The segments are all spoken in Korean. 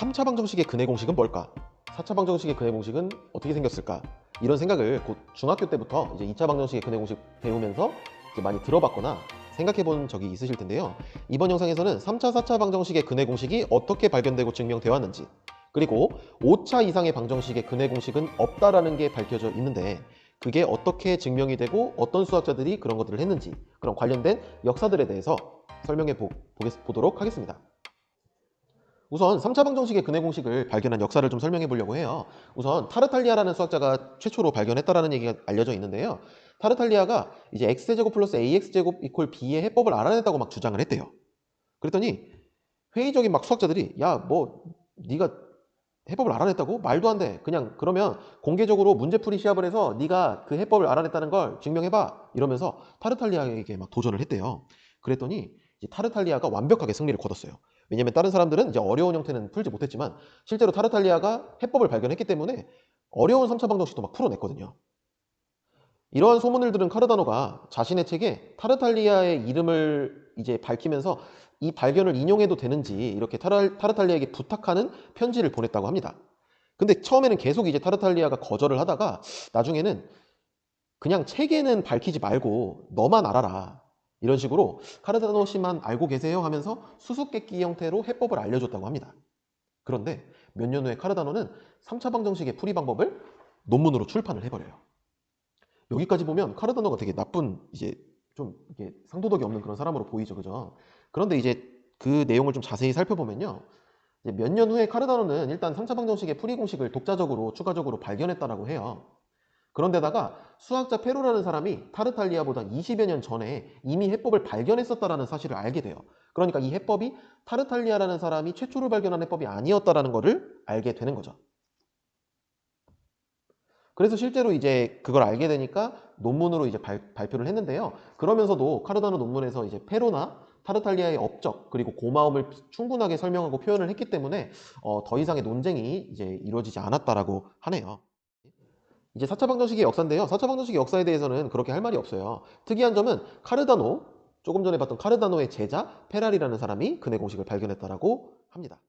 3차 방정식의 근해 공식은 뭘까? 4차 방정식의 근해 공식은 어떻게 생겼을까? 이런 생각을 곧 중학교 때부터 이제 2차 방정식의 근해 공식 배우면서 이제 많이 들어봤거나 생각해 본 적이 있으실 텐데요. 이번 영상에서는 3차, 4차 방정식의 근해 공식이 어떻게 발견되고 증명되어 왔는지, 그리고 5차 이상의 방정식의 근해 공식은 없다라는 게 밝혀져 있는데 그게 어떻게 증명이 되고 어떤 수학자들이 그런 것들을 했는지, 그런 관련된 역사들에 대해서 설명해 보도록 하겠습니다. 우선 3차 방정식의 근해 공식을 발견한 역사를 좀 설명해 보려고 해요. 우선 타르탈리아라는 수학자가 최초로 발견했다라는 얘기가 알려져 있는데요. 타르탈리아가 이제 x제곱 플러스 ax제곱 이퀄 b의 해법을 알아냈다고 막 주장을 했대요. 그랬더니 회의적인 막 수학자들이 야, 뭐 네가 해법을 알아냈다고? 말도 안 돼. 그냥 그러면 공개적으로 문제풀이 시합을 해서 네가 그 해법을 알아냈다는 걸 증명해봐. 이러면서 타르탈리아에게 막 도전을 했대요. 그랬더니 이제 타르탈리아가 완벽하게 승리를 거뒀어요. 왜냐면 다른 사람들은 이제 어려운 형태는 풀지 못했지만 실제로 타르탈리아가 해법을 발견했기 때문에 어려운 3차 방정식도 막 풀어냈거든요. 이러한 소문을 들은 카르다노가 자신의 책에 타르탈리아의 이름을 이제 밝히면서 이 발견을 인용해도 되는지 이렇게 타르탈리아에게 부탁하는 편지를 보냈다고 합니다. 근데 처음에는 계속 이제 타르탈리아가 거절을 하다가 나중에는 그냥 책에는 밝히지 말고 너만 알아라. 이런 식으로 카르다노 씨만 알고 계세요 하면서 수수께끼 형태로 해법을 알려줬다고 합니다. 그런데 몇 년 후에 카르다노는 3차 방정식의 풀이 방법을 논문으로 출판을 해버려요. 여기까지 보면 카르다노가 되게 나쁜 이제 좀 이게 상도덕이 없는 그런 사람으로 보이죠, 그죠? 그런데 이제 그 내용을 좀 자세히 살펴보면요, 몇 년 후에 카르다노는 일단 3차 방정식의 풀이 공식을 독자적으로 추가적으로 발견했다라고 해요. 그런데다가 수학자 페로라는 사람이 타르탈리아보다 20여 년 전에 이미 해법을 발견했었다라는 사실을 알게 돼요. 그러니까 이 해법이 타르탈리아라는 사람이 최초로 발견한 해법이 아니었다라는 것을 알게 되는 거죠. 그래서 실제로 이제 그걸 알게 되니까 논문으로 이제 발표를 했는데요. 그러면서도 카르다노 논문에서 이제 페로나 타르탈리아의 업적 그리고 고마움을 충분하게 설명하고 표현을 했기 때문에 더 이상의 논쟁이 이제 이루어지지 않았다라고 하네요. 이제 4차 방정식의 역사인데요. 4차 방정식의 역사에 대해서는 그렇게 할 말이 없어요. 특이한 점은 카르다노, 조금 전에 봤던 카르다노의 제자 페라리라는 사람이 근해 공식을 발견했다라고 합니다.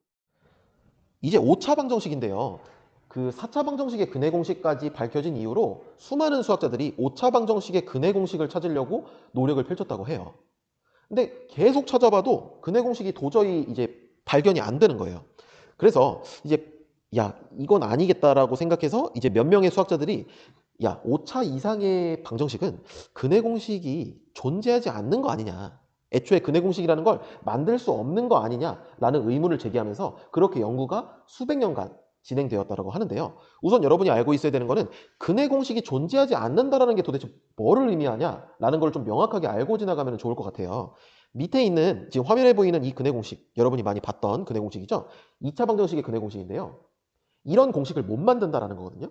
이제 5차 방정식인데요. 그 4차 방정식의 근해 공식까지 밝혀진 이후로 수많은 수학자들이 5차 방정식의 근해 공식을 찾으려고 노력을 펼쳤다고 해요. 근데 계속 찾아봐도 근해 공식이 도저히 이제 발견이 안 되는 거예요. 그래서 이제 야, 이건 아니겠다라고 생각해서 이제 몇 명의 수학자들이 야, 5차 이상의 방정식은 근해 공식이 존재하지 않는 거 아니냐. 애초에 근해 공식이라는 걸 만들 수 없는 거 아니냐라는 의문을 제기하면서 그렇게 연구가 수백 년간 진행되었다고 하는데요. 우선 여러분이 알고 있어야 되는 거는 근해 공식이 존재하지 않는다라는 게 도대체 뭐를 의미하냐라는 걸 좀 명확하게 알고 지나가면 좋을 것 같아요. 밑에 있는 지금 화면에 보이는 이 근해 공식, 여러분이 많이 봤던 근해 공식이죠. 2차 방정식의 근해 공식인데요. 이런 공식을 못 만든다라는 거거든요.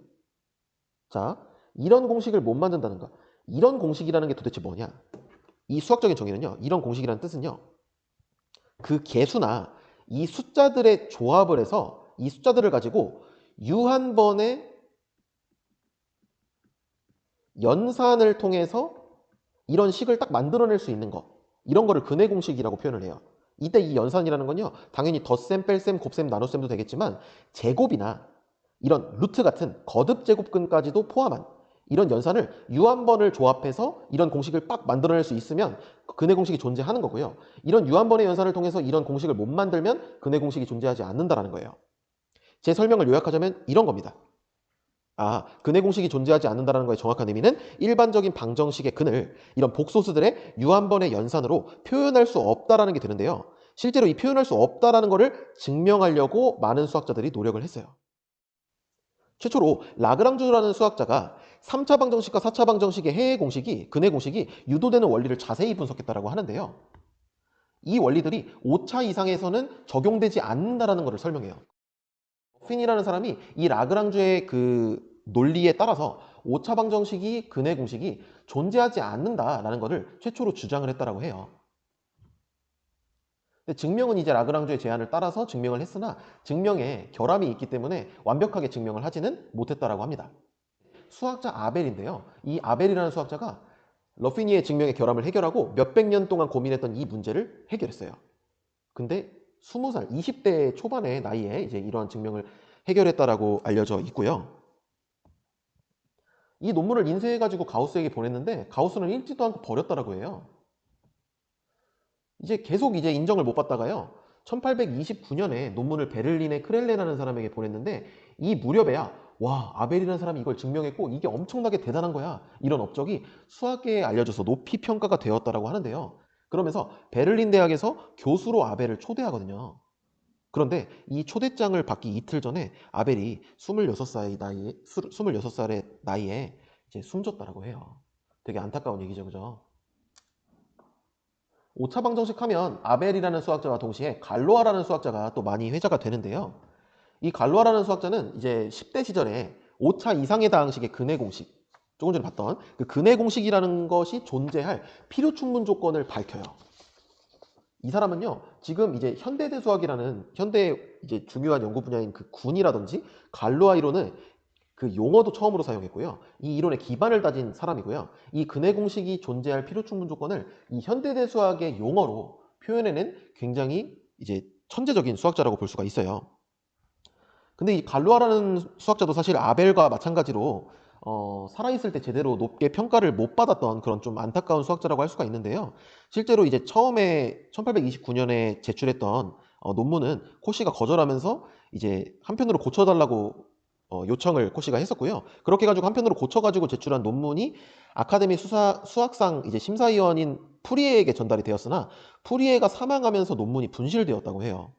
자, 이런 공식을 못 만든다는 거. 이런 공식이라는 게 도대체 뭐냐? 이 수학적인 정의는요. 이런 공식이라는 뜻은요. 그 개수나 이 숫자들의 조합을 해서 이 숫자들을 가지고 유한 번의 연산을 통해서 이런 식을 딱 만들어낼 수 있는 거. 이런 거를 근해 공식이라고 표현을 해요. 이때 이 연산이라는 건요. 당연히 덧셈, 뺄셈, 곱셈, 나눗셈도 되겠지만 제곱이나 이런 루트 같은 거듭 제곱근까지도 포함한 이런 연산을 유한번을 조합해서 이런 공식을 빡 만들어낼 수 있으면 근해 공식이 존재하는 거고요. 이런 유한번의 연산을 통해서 이런 공식을 못 만들면 근해 공식이 존재하지 않는다는 거예요. 제 설명을 요약하자면 이런 겁니다. 근해 공식이 존재하지 않는다는 거의 정확한 의미는 일반적인 방정식의 근을 이런 복소수들의 유한번의 연산으로 표현할 수 없다라는 게 되는데요. 실제로 이 표현할 수 없다라는 것을 증명하려고 많은 수학자들이 노력을 했어요. 최초로 라그랑주라는 수학자가 3차 방정식과 4차 방정식의 해의 공식이 근해 공식이 유도되는 원리를 자세히 분석했다고 하는데요. 이 원리들이 5차 이상에서는 적용되지 않는다라는 것을 설명해요. 핀이라는 사람이 이 라그랑주의 그 논리에 따라서 5차 방정식이 근해 공식이 존재하지 않는다라는 것을 최초로 주장을 했다고 해요. 근데 증명은 이제 라그랑주의 제안을 따라서 증명을 했으나 증명에 결함이 있기 때문에 완벽하게 증명을 하지는 못했다라고 합니다. 수학자 아벨인데요. 이 아벨이라는 수학자가 러피니의 증명의 결함을 해결하고 몇백 년 동안 고민했던 이 문제를 해결했어요. 근데 20살, 20대 초반의 나이에 이제 이러한 증명을 해결했다라고 알려져 있고요. 이 논문을 인쇄해가지고 가우스에게 보냈는데 가우스는 읽지도 않고 버렸다라고 해요. 이제 계속 이제 인정을 못 받다가요. 1829년에 논문을 베를린의 크렐레라는 사람에게 보냈는데 이 무렵에야 와, 아벨이라는 사람이 이걸 증명했고 이게 엄청나게 대단한 거야. 이런 업적이 수학계에 알려져서 높이 평가가 되었다라고 하는데요. 그러면서 베를린 대학에서 교수로 아벨을 초대하거든요. 그런데 이 초대장을 받기 이틀 전에 아벨이 26살의 나이에 이제 숨졌다라고 해요. 되게 안타까운 얘기죠, 그죠? 오차 방정식 하면 아벨이라는 수학자와 동시에 갈로아라는 수학자가 또 많이 회자가 되는데요. 이 갈로아라는 수학자는 이제 10대 시절에 오차 이상의 다항식의 근해 공식, 조금 전에 봤던 그 근해 공식이라는 것이 존재할 필요 충분 조건을 밝혀요. 이 사람은요, 지금 이제 현대대수학이라는 현대 이제 중요한 연구 분야인 그 군이라든지 갈로아 이론을 그 용어도 처음으로 사용했고요. 이 이론의 기반을 다진 사람이고요. 이 근해 공식이 존재할 필요 충분 조건을 이 현대대수학의 용어로 표현해낸 굉장히 이제 천재적인 수학자라고 볼 수가 있어요. 근데 이 갈로아라는 수학자도 사실 아벨과 마찬가지로 살아있을 때 제대로 높게 평가를 못 받았던 그런 좀 안타까운 수학자라고 할 수가 있는데요. 실제로 이제 처음에 1829년에 제출했던 논문은 코시가 거절하면서 이제 한편으로 고쳐달라고 요청을 코시가 했었고요. 그렇게 가지고 한편으로 고쳐가지고 제출한 논문이 아카데미 수학상 이제 심사위원인 푸리에에게 전달이 되었으나 푸리에가 사망하면서 논문이 분실되었다고 해요.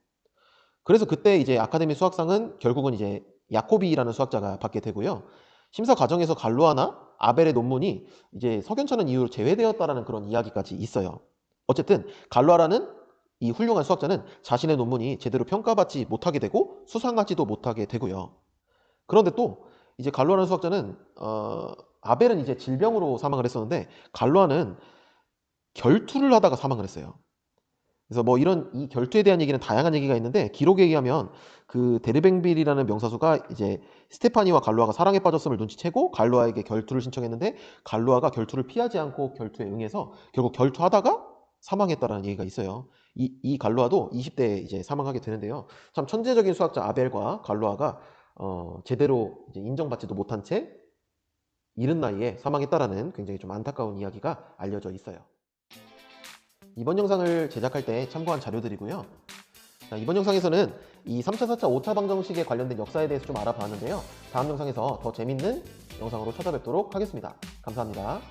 그래서 그때 이제 아카데미 수학상은 결국은 이제 야코비라는 수학자가 받게 되고요. 심사 과정에서 갈로아나 아벨의 논문이 이제 석연찮은 이유로 제외되었다라는 그런 이야기까지 있어요. 어쨌든 갈로아라는 이 훌륭한 수학자는 자신의 논문이 제대로 평가받지 못하게 되고 수상하지도 못하게 되고요. 그런데 또 이제 갈로아라는 수학자는 아벨은 이제 질병으로 사망을 했었는데 갈로아는 결투를 하다가 사망을 했어요. 그래서 뭐 이런 이 결투에 대한 얘기는 다양한 얘기가 있는데 기록에 의하면 그 데르뱅빌이라는 명사수가 이제 스테파니와 갈로아가 사랑에 빠졌음을 눈치채고 갈로아에게 결투를 신청했는데 갈로아가 결투를 피하지 않고 결투에 응해서 결국 결투하다가 사망했다라는 얘기가 있어요. 이 갈로아도 20대에 이제 사망하게 되는데요. 참 천재적인 수학자 아벨과 갈로아가 제대로 이제 인정받지도 못한 채 이른 나이에 사망했다라는 굉장히 좀 안타까운 이야기가 알려져 있어요. 이번 영상을 제작할 때 참고한 자료들이고요. 자, 이번 영상에서는 이 3차, 4차, 5차 방정식에 관련된 역사에 대해서 좀 알아봤는데요. 다음 영상에서 더 재밌는 영상으로 찾아뵙도록 하겠습니다. 감사합니다.